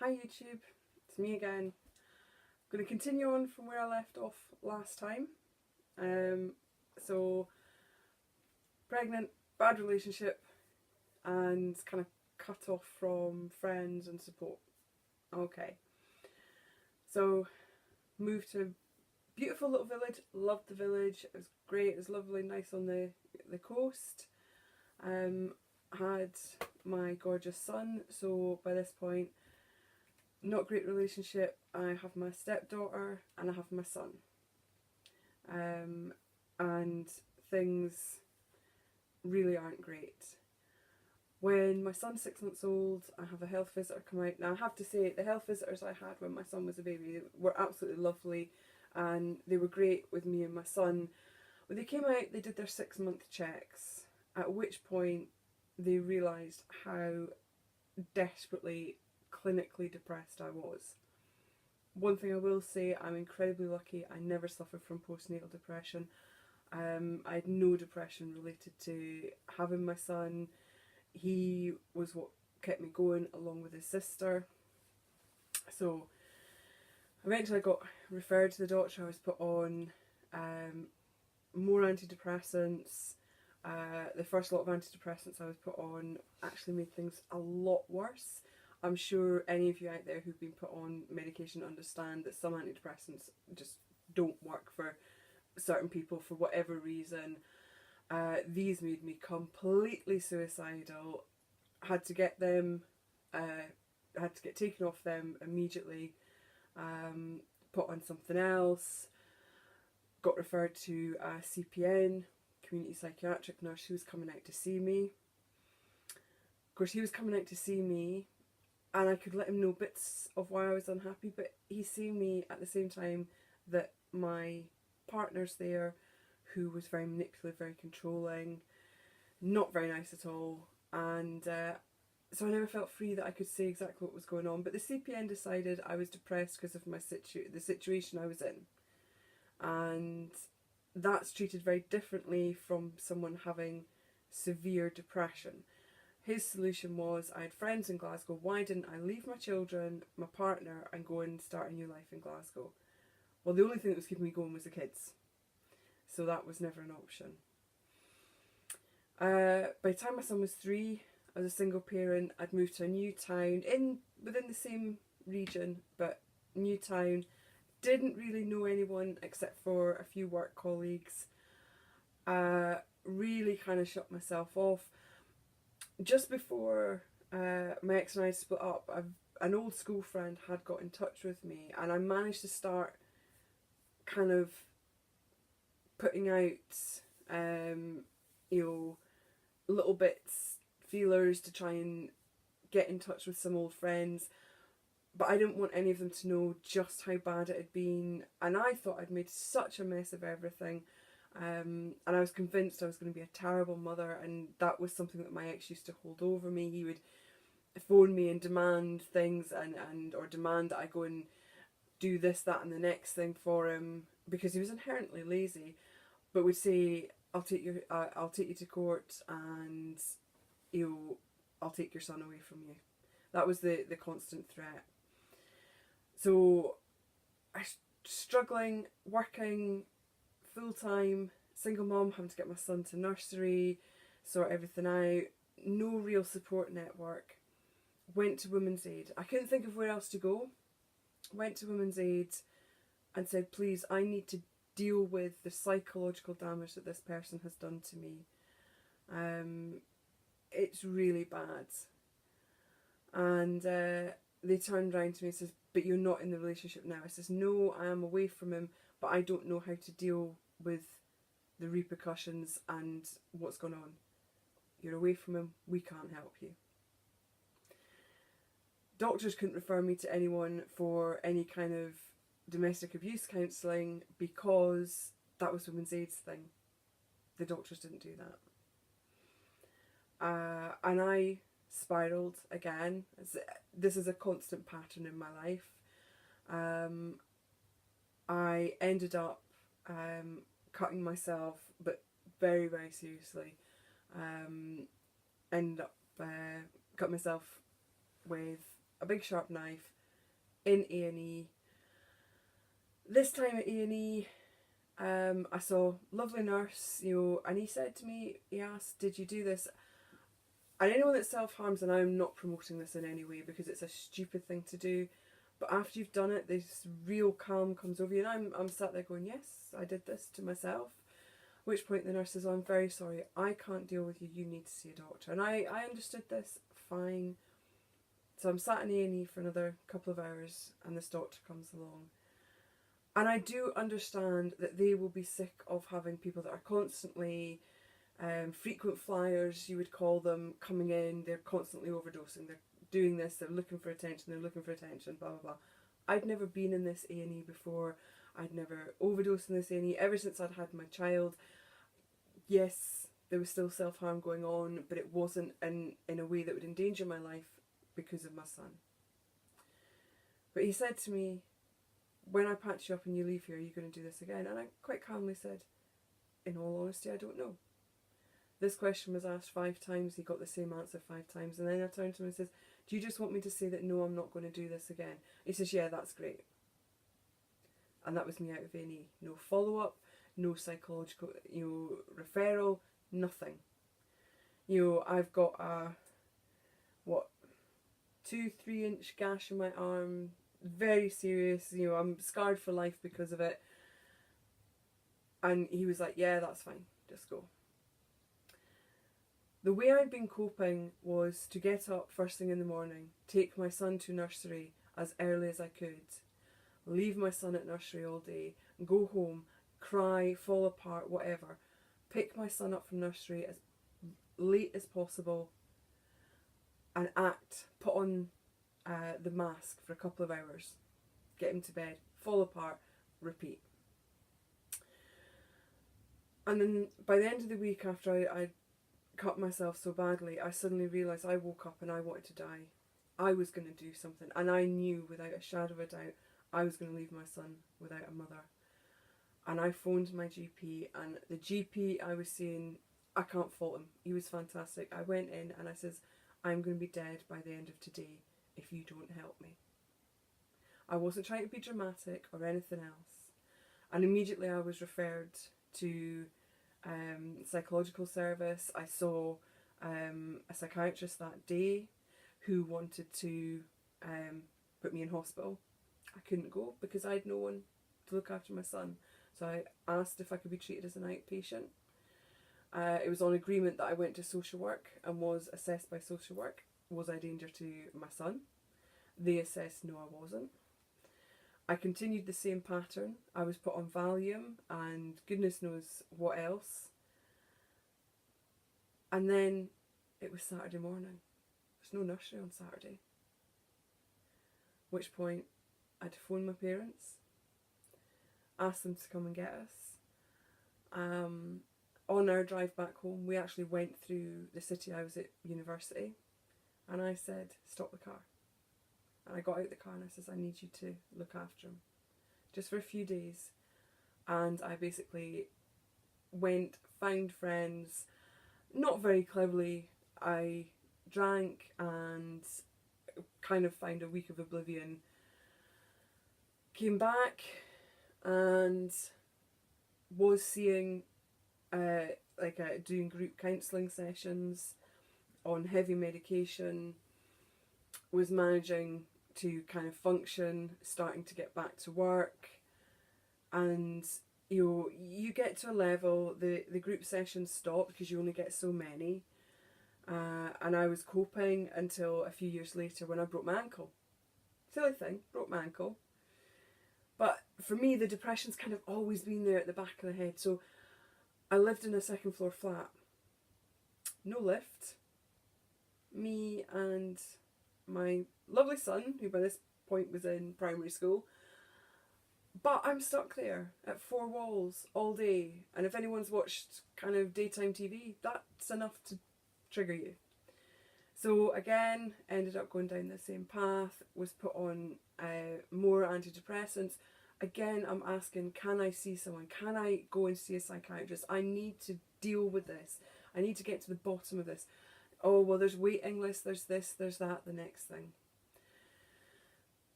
Hi YouTube, it's me again. I'm going to continue on from where I left off last time. Um, so, pregnant, bad relationship, and kind of cut off from friends and support. Okay, so moved to a beautiful little village, loved the village, it was great, it was lovely, nice on the coast. Had my gorgeous son, so by this point, not great relationship. I have my stepdaughter and I have my son. And things really aren't great. When my son's 6 months old, I have a health visitor come out. Now, I have to say, the health visitors I had when my son was a baby were absolutely lovely and they were great with me and my son. When they came out, they did their 6 month checks, at which point they realised how desperately clinically depressed I was. One thing I will say, I'm incredibly lucky. I never suffered from postnatal depression. I had no depression related to having my son. He was what kept me going along with his sister. So eventually I got referred to the doctor. I was put on more antidepressants. The first lot of antidepressants I was put on actually made things a lot worse. I'm sure any of you out there who've been put on medication understand that some antidepressants just don't work for certain people for whatever reason. These made me completely suicidal. Had to get them, had to get taken off them immediately. Put on something else. Got referred to a CPN, community psychiatric nurse, who was coming out to see me. Of course, he was coming out to see me, and I could let him know bits of why I was unhappy, but he's seeing me at the same time that my partner's there, who was very manipulative, very controlling, not very nice at all, and so I never felt free that I could say exactly what was going on. But the CPN decided I was depressed because of the situation I was in, and that's treated very differently from someone having severe depression. His solution was, I had friends in Glasgow, why didn't I leave my children, my partner, and go and start a new life in Glasgow? Well, the only thing that was keeping me going was the kids, so that was never an option. By the time my son was 3, as a single parent, I'd moved to a new town within the same region, but new town. Didn't really know anyone except for a few work colleagues. Really kind of shut myself off. Just before my ex and I split up, an old school friend had got in touch with me, and I managed to start kind of putting out, little bits, feelers to try and get in touch with some old friends. But I didn't want any of them to know just how bad it had been, and I thought I'd made such a mess of everything. And I was convinced I was going to be a terrible mother, and that was something that my ex used to hold over me. He would phone me and demand things, or demand that I go and do this, that, and the next thing for him, because he was inherently lazy. But would say, I'll take you to court, and I'll take your son away from you. That was the constant threat. So I was struggling, working full time, single mom, having to get my son to nursery, sort everything out, no real support network. Went to Women's Aid. I couldn't think of where else to go. Went to Women's Aid and said, please, I need to deal with the psychological damage that this person has done to me. It's really bad. And they turned around to me and says, but you're not in the relationship now. I says, no, I am away from him, but I don't know how to deal with the repercussions and what's going on. You're away from him, we can't help you. Doctors couldn't refer me to anyone for any kind of domestic abuse counselling because that was Women's Aid's thing. The doctors didn't do that. And I spiralled again. This is a constant pattern in my life. I ended up cutting myself, but very, very seriously. Ended up cutting myself with a big sharp knife in A&E. This time at A&E, I saw a lovely nurse, and he said to me, he asked, did you do this? And anyone that self-harms, and I'm not promoting this in any way because it's a stupid thing to do, but after you've done it, this real calm comes over you, and I'm sat there going, yes, I did this to myself. At which point the nurse says, oh, I'm very sorry, I can't deal with you, you need to see a doctor. And I understood this fine. So I'm sat in A&E for another couple of hours, and this doctor comes along. And I do understand that they will be sick of having people that are constantly frequent flyers, you would call them, coming in. They're constantly overdosing, they're doing this, they're looking for attention, blah blah blah. I'd never been in this A&E before. I'd never overdosed in this A&E ever since I'd had my child. Yes, there was still self-harm going on, but it wasn't in a way that would endanger my life because of my son. But he said to me, when I patch you up and you leave here, are you going to do this again? And I quite calmly said, in all honesty, I don't know. This question was asked 5 times, he got the same answer 5 times, and then I turned to him and says, do you just want me to say that no, I'm not going to do this again? He says, yeah, that's great. And that was me out of A&E. No follow-up, no psychological, referral, nothing. I've got a, 2-3 inch gash in my arm, very serious, I'm scarred for life because of it. And he was like, yeah, that's fine, just go. The way I'd been coping was to get up first thing in the morning, take my son to nursery as early as I could, leave my son at nursery all day, go home, cry, fall apart, whatever, pick my son up from nursery as late as possible, and put on the mask for a couple of hours, get him to bed, fall apart, repeat. And then by the end of the week, after I cut myself so badly, I suddenly realised I woke up and I wanted to die. I was going to do something, and I knew without a shadow of a doubt I was going to leave my son without a mother. And I phoned my GP, and the GP I was seeing, I can't fault him, he was fantastic. I went in and I says, I'm going to be dead by the end of today if you don't help me. I wasn't trying to be dramatic or anything else. And immediately I was referred to psychological service. I saw a psychiatrist that day who wanted to put me in hospital. I couldn't go because I had no one to look after my son. So I asked if I could be treated as an outpatient. It was on agreement that I went to social work and was assessed by social work. Was I a danger to my son? They assessed no, I wasn't. I continued the same pattern. I was put on Valium and goodness knows what else. And then it was Saturday morning. There's no nursery on Saturday. At which point I had to phone my parents, ask them to come and get us. On our drive back home, we actually went through the city. I was at university, and I said, stop the car. And I got out the car and I says, I need you to look after him just for a few days. And I basically went, found friends, not very cleverly. I drank and kind of found a week of oblivion. Came back and was seeing doing group counselling sessions on heavy medication, was managing to kind of function, starting to get back to work, and you get to a level, the group sessions stop because you only get so many, and I was coping until a few years later when I broke my ankle. Silly thing, broke my ankle. But for me, the depression's kind of always been there at the back of the head. So I lived in a 2nd floor flat, no lift, me and my lovely son, who by this point was in primary school, but I'm stuck there at 4 walls all day. And if anyone's watched kind of daytime TV, that's enough to trigger you. So again, ended up going down the same path, was put on more antidepressants. Again, I'm asking, can I see someone? Can I go and see a psychiatrist? I need to deal with this. I need to get to the bottom of this. Oh, well, there's waiting lists, there's this, there's that, the next thing.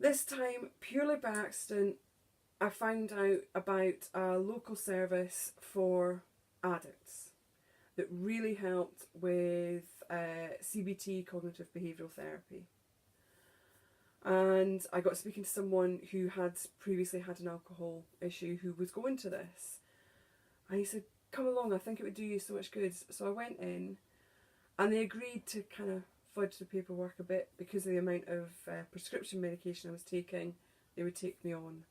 This time, purely by accident, I found out about a local service for addicts that really helped with CBT, cognitive behavioural therapy. And I got speaking to someone who had previously had an alcohol issue who was going to this. And he said, come along, I think it would do you so much good. So I went in and they agreed to kind of fudge the paperwork a bit because of the amount of prescription medication I was taking. They would take me on.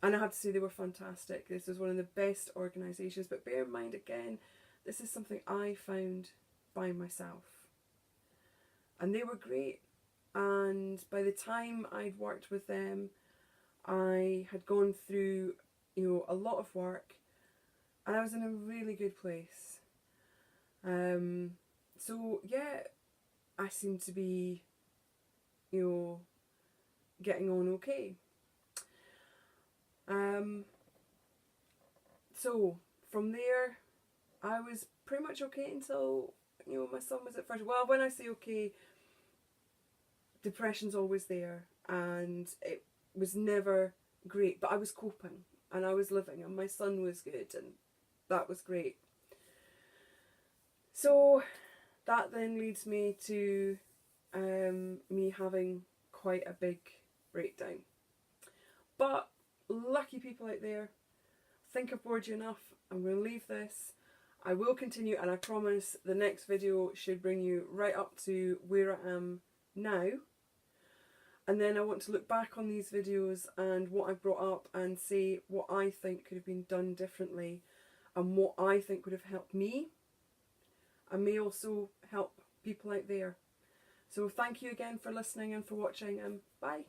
And I have to say they were fantastic. This was one of the best organisations. But bear in mind again, this is something I found by myself. And they were great. And by the time I'd worked with them, I had gone through, a lot of work, and I was in a really good place. So yeah, I seem to be, getting on okay. So from there, I was pretty much okay until, my son was at first. Well, when I say okay, depression's always there, and it was never great, but I was coping, and I was living, and my son was good, and that was great. So that then leads me to me having quite a big breakdown. But lucky people out there, I think I've bored you enough. I'm going to leave this. I will continue, and I promise the next video should bring you right up to where I am now. And then I want to look back on these videos and what I brought up and say what I think could have been done differently and what I think would have helped me and may also help people out there. So thank you again for listening and for watching, and bye.